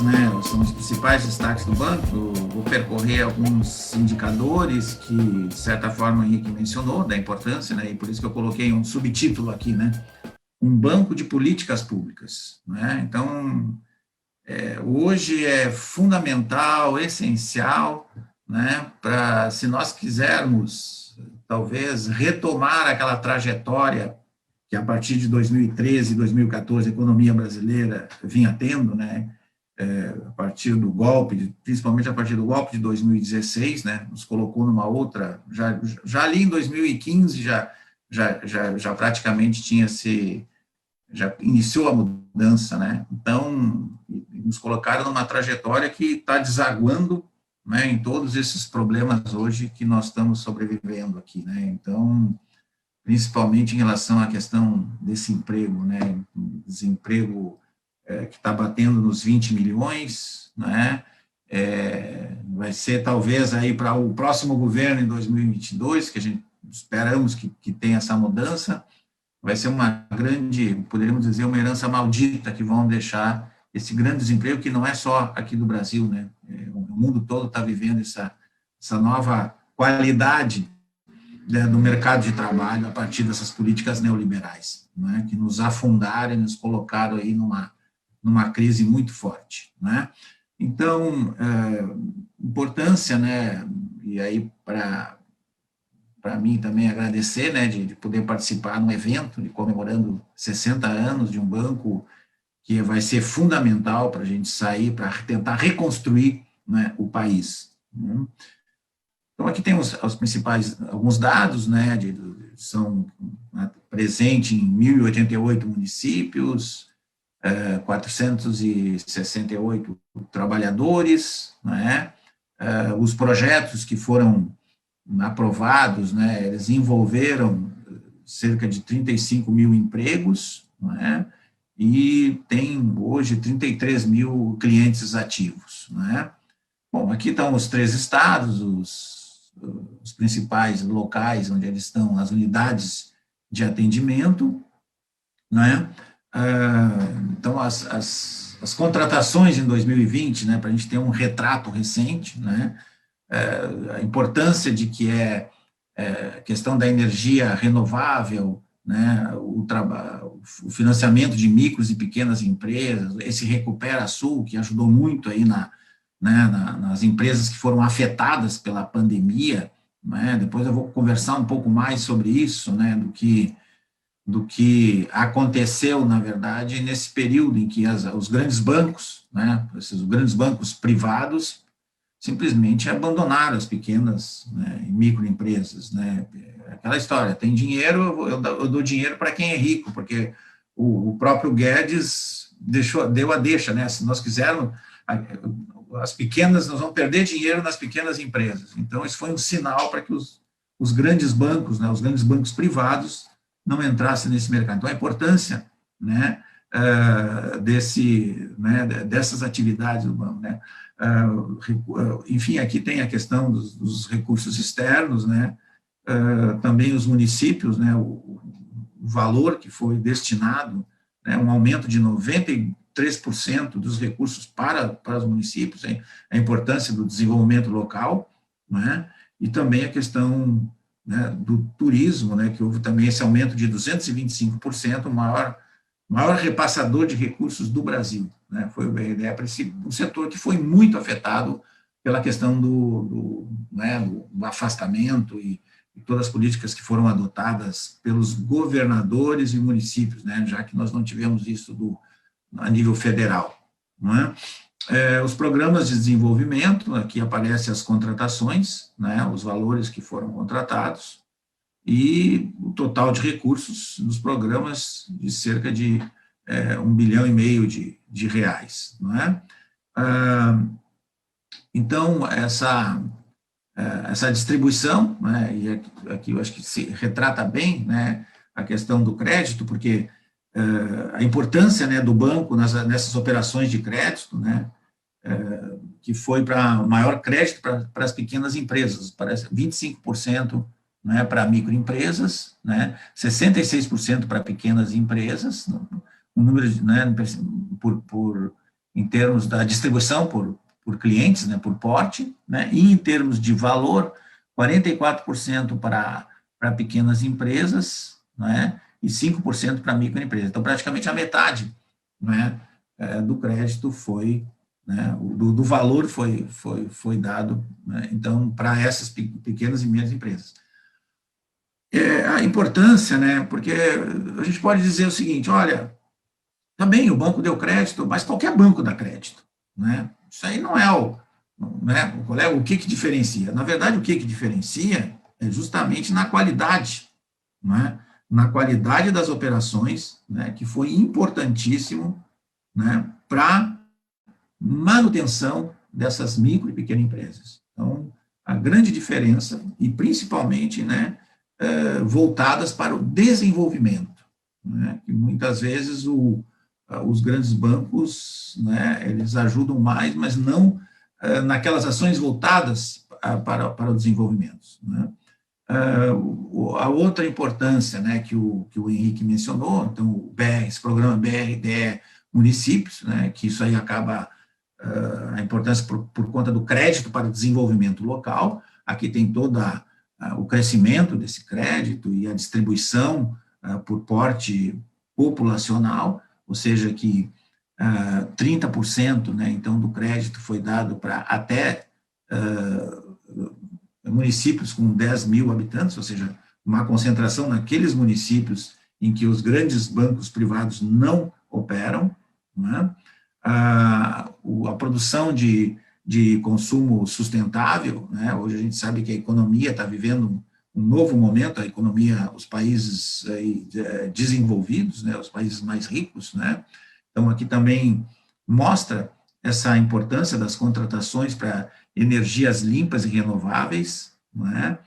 né, são os principais destaques do banco. Eu vou percorrer alguns indicadores que, de certa forma, o Henrique mencionou, da importância, né, e por isso que eu coloquei um subtítulo aqui, né, um banco de políticas públicas, né? Então, hoje é fundamental, essencial, né, para, se nós quisermos, talvez, retomar aquela trajetória que a partir de 2013, 2014, a economia brasileira vinha tendo, né, a partir do golpe, principalmente a partir do golpe de 2016, né, nos colocou numa outra, já ali em 2015, já praticamente já iniciou a mudança, né, então, nos colocaram numa trajetória que está desaguando, né, em todos esses problemas hoje que nós estamos sobrevivendo aqui, né, então, principalmente em relação à questão desse emprego, né, desemprego que está batendo nos 20 milhões, né, vai ser talvez aí para o próximo governo em 2022, que a gente esperamos que tenha essa mudança, vai ser uma grande, poderíamos dizer, uma herança maldita que vão deixar esse grande desemprego, que não é só aqui do Brasil, né, o mundo todo está vivendo essa nova qualidade, né, do mercado de trabalho a partir dessas políticas neoliberais, né, que nos afundaram e nos colocaram aí numa crise muito forte, né. Então, importância, né, e aí para mim também agradecer, né, de poder participar num evento de comemorando 60 anos de um banco que vai ser fundamental para a gente sair, para tentar reconstruir, né, o país, né. Então, aqui tem os principais, alguns dados, né, são presentes em 1.088 municípios, 468 trabalhadores, né, os projetos que foram aprovados, né, eles envolveram cerca de 35 mil empregos, né, e tem hoje 33 mil clientes ativos, né. Bom, aqui estão os 3 estados, os principais locais onde eles estão, as unidades de atendimento, né? Então, as contratações em 2020, né, para a gente ter um retrato recente, né, a importância de que a questão da energia renovável, né, o financiamento de micros e pequenas empresas, esse Recupera Sul, que ajudou muito aí nas empresas que foram afetadas pela pandemia, né, depois eu vou conversar um pouco mais sobre isso, né, do que aconteceu, na verdade, nesse período em que os grandes bancos, né, esses grandes bancos privados, simplesmente abandonaram as pequenas, né, e microempresas, né, aquela história, tem dinheiro, eu dou dinheiro para quem é rico, porque o próprio Guedes deu a deixa, né, se nós quisermos, as pequenas, nós vamos perder dinheiro nas pequenas empresas, então isso foi um sinal para que os grandes bancos, né, os grandes bancos privados não entrassem nesse mercado. Então, a importância, né, dessas atividades do banco, né, enfim, aqui tem a questão dos recursos externos, né, também os municípios, né, o valor que foi destinado, né, um aumento de 93% dos recursos para os municípios, hein, a importância do desenvolvimento local, né, e também a questão, né, do turismo, né, que houve também esse aumento de 225%, o maior repassador de recursos do Brasil, né, foi um setor que foi muito afetado pela questão do afastamento e todas as políticas que foram adotadas pelos governadores e municípios, né, já que nós não tivemos isso a nível federal, não é? Os programas de desenvolvimento, aqui aparecem as contratações, né, os valores que foram contratados, e o total de recursos dos programas de cerca de 1,5 bilhão de reais, não é? Então, essa distribuição, né, e aqui eu acho que se retrata bem, né, a questão do crédito, porque a importância, né, do banco nessas operações de crédito, né, que foi para maior crédito para as pequenas empresas, parece 25%, né, para microempresas, né, 66% para pequenas empresas, um número, né, em termos da distribuição por clientes, né, por porte, né, e em termos de valor, 44% para pequenas empresas, né, e 5% para microempresas. Então, praticamente a metade, né, do crédito foi, né, do valor foi dado, né, então, para essas pequenas e médias empresas. A importância, né, porque a gente pode dizer o seguinte, olha, também o banco deu crédito, mas qualquer banco dá crédito, né? Isso aí não é né, o que diferencia. Na verdade, o que diferencia é justamente na qualidade, né? Na qualidade das operações, né, que foi importantíssimo, né, para manutenção dessas micro e pequenas empresas. Então, a grande diferença, e principalmente, né, voltadas para o desenvolvimento, né, que muitas vezes os grandes bancos, né, eles ajudam mais, mas não naquelas ações voltadas para o desenvolvimento, né. A outra importância, né, que o Henrique mencionou, então, esse programa BRDE Municípios, né, que isso aí acaba a importância por conta do crédito para o desenvolvimento local. Aqui tem todo o crescimento desse crédito e a distribuição por porte populacional, ou seja, que 30%, né, então, do crédito foi dado para até municípios com 10 mil habitantes, ou seja, uma concentração naqueles municípios em que os grandes bancos privados não operam, né? A produção de consumo sustentável, né? Hoje a gente sabe que a economia está vivendo um novo momento, a economia, os países aí, desenvolvidos, né? Os países mais ricos, né? Então, aqui também mostra essa importância das contratações para energias limpas e renováveis, né?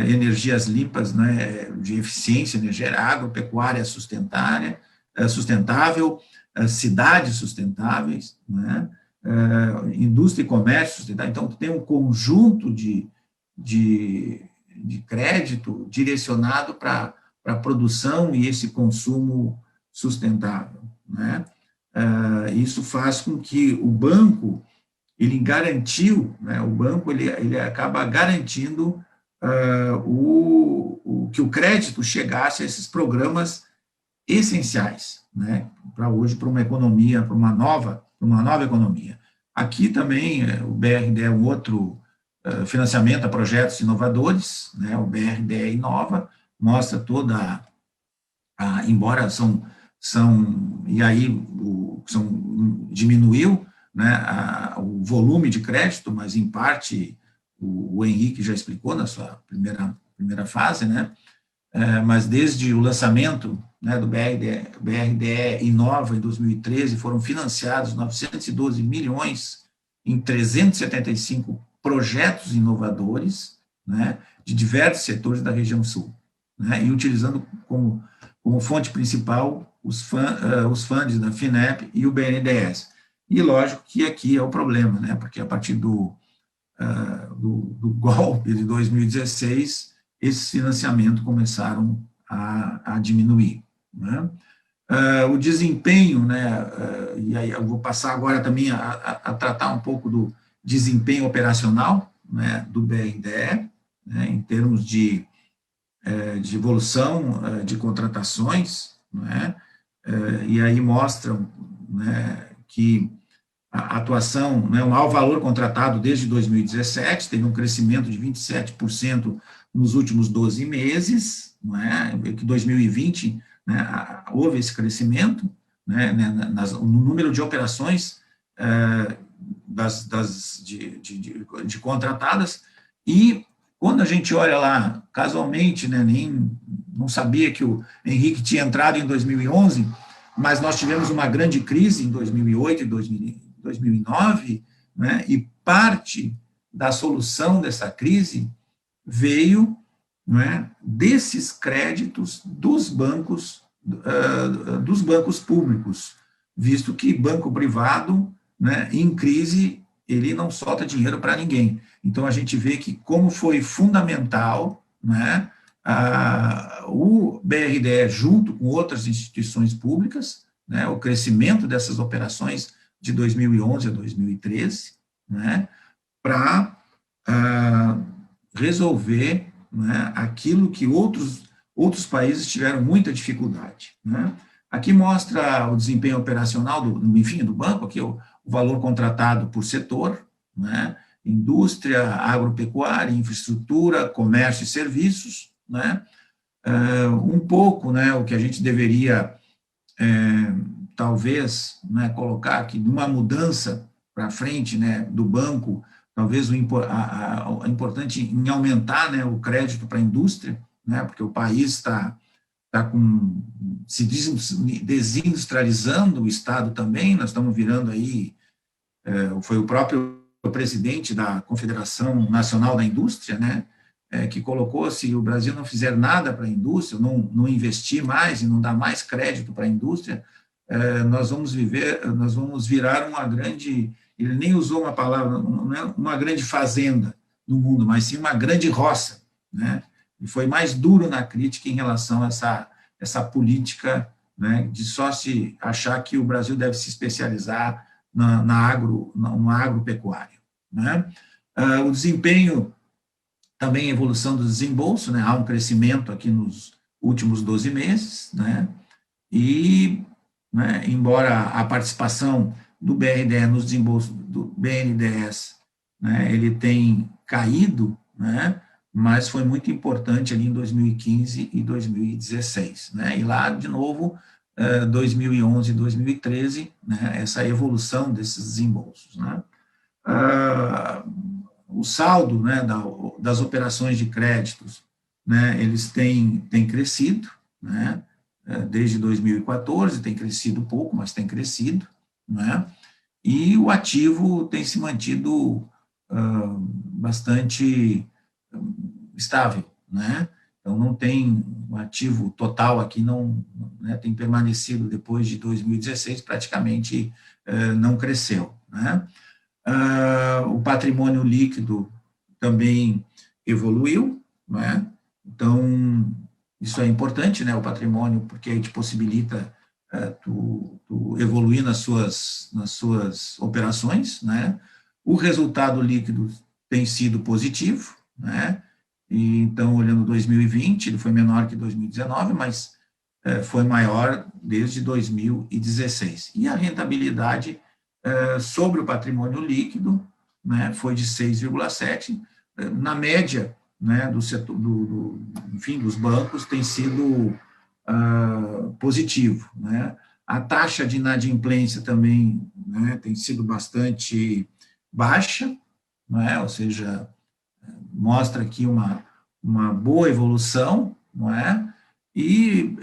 Energias limpas, né, de eficiência energética, agropecuária sustentável, cidades sustentáveis, né, indústria e comércio sustentável. Então, tem um conjunto de crédito direcionado para a produção e esse consumo sustentável, né. Isso faz com que o banco, ele garantiu, né, o banco ele acaba garantindo que o crédito chegasse a esses programas essenciais, né, para hoje, para uma economia, para uma nova economia. Aqui também o BRDE é um outro financiamento a projetos inovadores, né, o BRDE Inova, mostra toda embora e aí diminuiu, né, o volume de crédito, mas em parte o Henrique já explicou na sua primeira fase, né, mas desde o lançamento, né, do BRDE Inova em 2013 foram financiados 912 milhões em 375 projetos inovadores, né, de diversos setores da região sul, né, e utilizando como fonte principal os fundos da FINEP e o BNDES. E lógico que aqui é o problema, né, porque a partir do golpe de 2016, esses financiamentos começaram a diminuir, né. O desempenho, né, e aí eu vou passar agora também a tratar um pouco do desempenho operacional, né, do BRDE, né, em termos de evolução de contratações, né, e aí mostram, né, que a atuação, né, o maior valor contratado desde 2017, teve um crescimento de 27% nos últimos 12 meses, né, que 2020, né, houve esse crescimento, né, no número de operações de contratadas, e quando a gente olha lá, casualmente, né, não sabia que o Henrique tinha entrado em 2011, mas nós tivemos uma grande crise em 2008 e 2009, né, e parte da solução dessa crise veio, né, desses créditos dos bancos públicos, visto que banco privado, né, em crise, ele não solta dinheiro para ninguém. Então, a gente vê que como foi fundamental, né, o BRDE, junto com outras instituições públicas, né, o crescimento dessas operações de 2011 a 2013, né, para resolver, né, aquilo que outros países tiveram muita dificuldade, né. Aqui mostra o desempenho operacional enfim, do banco, aqui o valor contratado por setor, né, indústria, agropecuária, infraestrutura, comércio e serviços, né, um pouco, né, o que a gente deveria, talvez, né, colocar aqui, de uma mudança para frente, né, do banco, talvez a importante em aumentar, né, o crédito para a indústria, né, porque o país está se desindustrializando, o Estado também, nós estamos virando aí, foi o próprio presidente da Confederação Nacional da Indústria, né, que colocou, se o Brasil não fizer nada para a indústria, não investir mais e não dar mais crédito para a indústria, nós vamos virar uma grande, ele nem usou uma palavra, não é uma grande fazenda no mundo, mas sim uma grande roça, né? E foi mais duro na crítica em relação a essa política, né, de só se achar que o Brasil deve se especializar no agropecuário, né? O desempenho, também a evolução do desembolso, né? Há um crescimento aqui nos últimos 12 meses, né? E, né, embora a participação do BRDE nos desembolsos do BNDES, né, ele tem caído, né, mas foi muito importante ali em 2015 e 2016, né, e lá, de novo, 2011 e 2013, né, essa evolução desses desembolsos, né. O saldo, né, das operações de créditos, né, eles têm crescido, né, desde 2014, tem crescido pouco, mas tem crescido, né, e o ativo tem se mantido bastante estável, né, então não tem um ativo total aqui, não, né, tem permanecido depois de 2016, praticamente não cresceu, né. O patrimônio líquido também evoluiu, né? Então, isso é importante, né, o patrimônio, porque aí te possibilita tu evoluir nas suas operações, né? O resultado líquido tem sido positivo, né? E, então, olhando 2020, ele foi menor que 2019, mas foi maior desde 2016. E a rentabilidade sobre o patrimônio líquido, né, foi de 6,7, na média, né, do setor, enfim, dos bancos, tem sido positivo, né. A taxa de inadimplência também, né, tem sido bastante baixa, né, ou seja, mostra aqui uma boa evolução, não é? E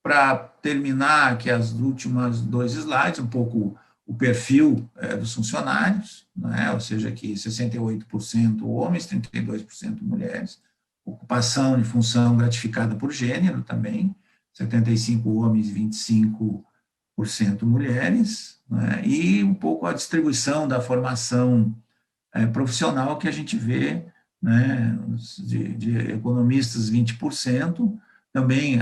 para terminar aqui as últimas dois slides, um pouco o perfil dos funcionários, né? Ou seja, aqui 68% homens, 32% mulheres, ocupação de função gratificada por gênero também, 75% homens, 25% mulheres, né? E um pouco a distribuição da formação profissional que a gente vê, né, de economistas 20%, também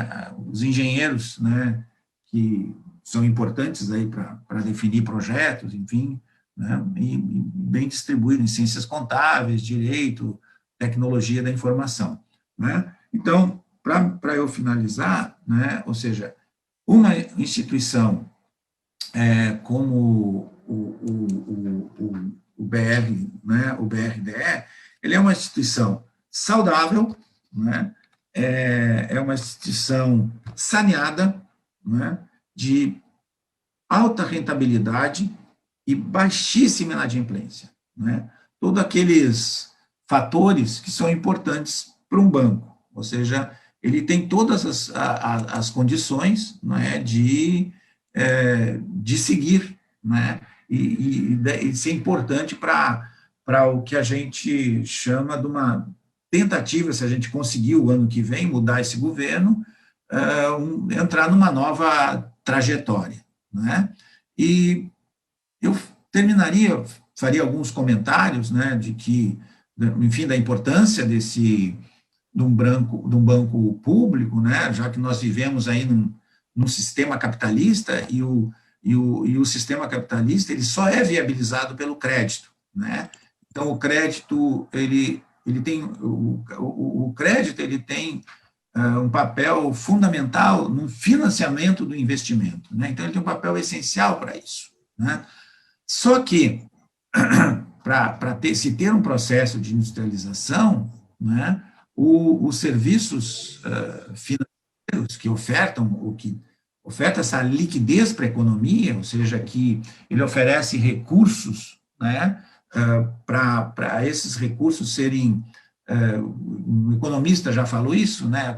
os engenheiros, né, que são importantes aí para definir projetos, enfim, né, e bem distribuído em ciências contábeis, direito, tecnologia da informação, né. Então, para eu finalizar, né, ou seja, uma instituição como o BR, né, o BRDE, ele é uma instituição saudável, né, é uma instituição saneada, né, de alta rentabilidade e baixíssima inadimplência, né, todos aqueles fatores que são importantes para um banco, ou seja, ele tem todas as condições, né, de seguir, né, e ser importante para o que a gente chama de uma tentativa, se a gente conseguir o ano que vem mudar esse governo, entrar numa nova trajetória, né? E eu faria alguns comentários, né, de que, enfim, da importância de um banco público, né, já que nós vivemos aí num sistema capitalista e e o sistema capitalista ele só é viabilizado pelo crédito, né? Então, o crédito, ele tem, o crédito, ele tem um papel fundamental no financiamento do investimento, né? Então, ele tem um papel essencial para isso, né? Só que, para se ter um processo de industrialização, né, os serviços financeiros que ofertam, o que oferta essa liquidez para a economia, ou seja, que ele oferece recursos, né, para esses recursos serem, um economista já falou isso, né,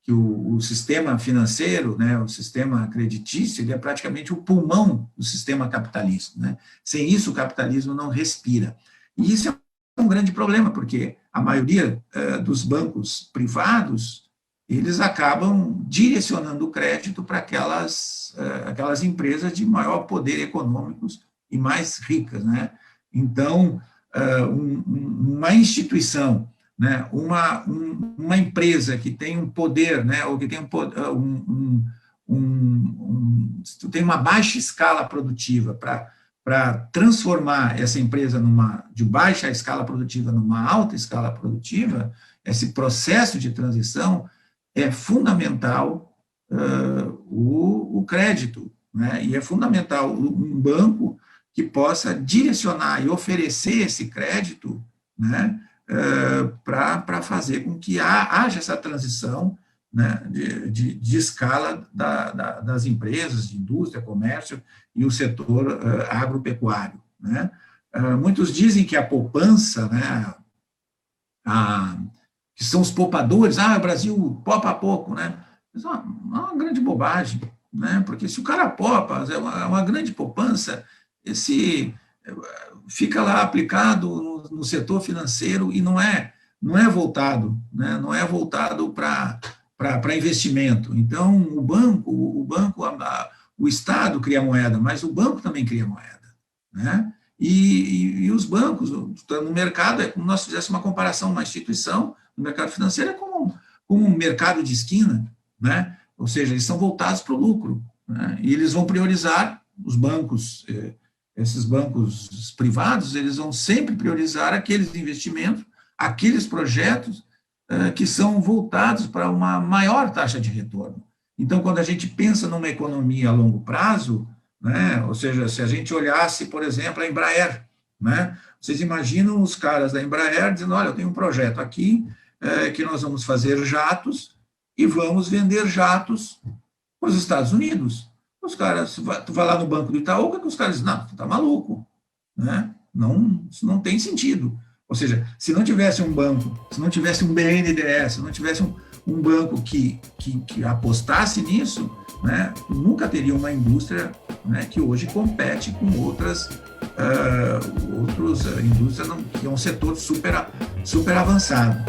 que o sistema financeiro, né, o sistema creditício, ele é praticamente o pulmão do sistema capitalista, né? Sem isso, o capitalismo não respira. E isso é um grande problema, porque a maioria dos bancos privados, eles acabam direcionando o crédito para aquelas empresas de maior poder econômico e mais ricas, né? Então, uma instituição, né, uma empresa que tem um poder, né, ou que tem tem uma baixa escala produtiva para transformar essa empresa de baixa escala produtiva numa alta escala produtiva, esse processo de transição é fundamental o crédito, né, e é fundamental um banco que possa direcionar e oferecer esse crédito, né, para fazer com que haja essa transição, né, de escala das empresas, de indústria, comércio e o setor agropecuário, né. Muitos dizem que a poupança, né, que são os poupadores, o Brasil popa pouco, né. Isso é uma grande bobagem, né, porque se o cara popa, é uma grande poupança, fica lá aplicado no setor financeiro e não é voltado, né, não é voltado para investimento. Então, o Estado cria moeda, mas o banco também cria moeda, né? E os bancos, no mercado, é como nós fizéssemos uma comparação, uma instituição no mercado financeiro é como um mercado de esquina, né? Ou seja, eles são voltados para o lucro, né? E eles vão priorizar os bancos. Esses bancos privados, eles vão sempre priorizar aqueles investimentos, aqueles projetos que são voltados para uma maior taxa de retorno. Então, quando a gente pensa numa economia a longo prazo, né, ou seja, se a gente olhasse, por exemplo, a Embraer, né, vocês imaginam os caras da Embraer dizendo, olha, eu tenho um projeto aqui que nós vamos fazer jatos e vamos vender jatos para os Estados Unidos. Os caras, tu vai lá no Banco do Itaú, o que os caras dizem? Não, tu tá maluco, né? Não, isso não tem sentido. Ou seja, se não tivesse um banco, se não tivesse um BNDES, se não tivesse um banco que apostasse nisso, né, nunca teria uma indústria, né, que hoje compete com outras indústrias, que é um setor super avançado.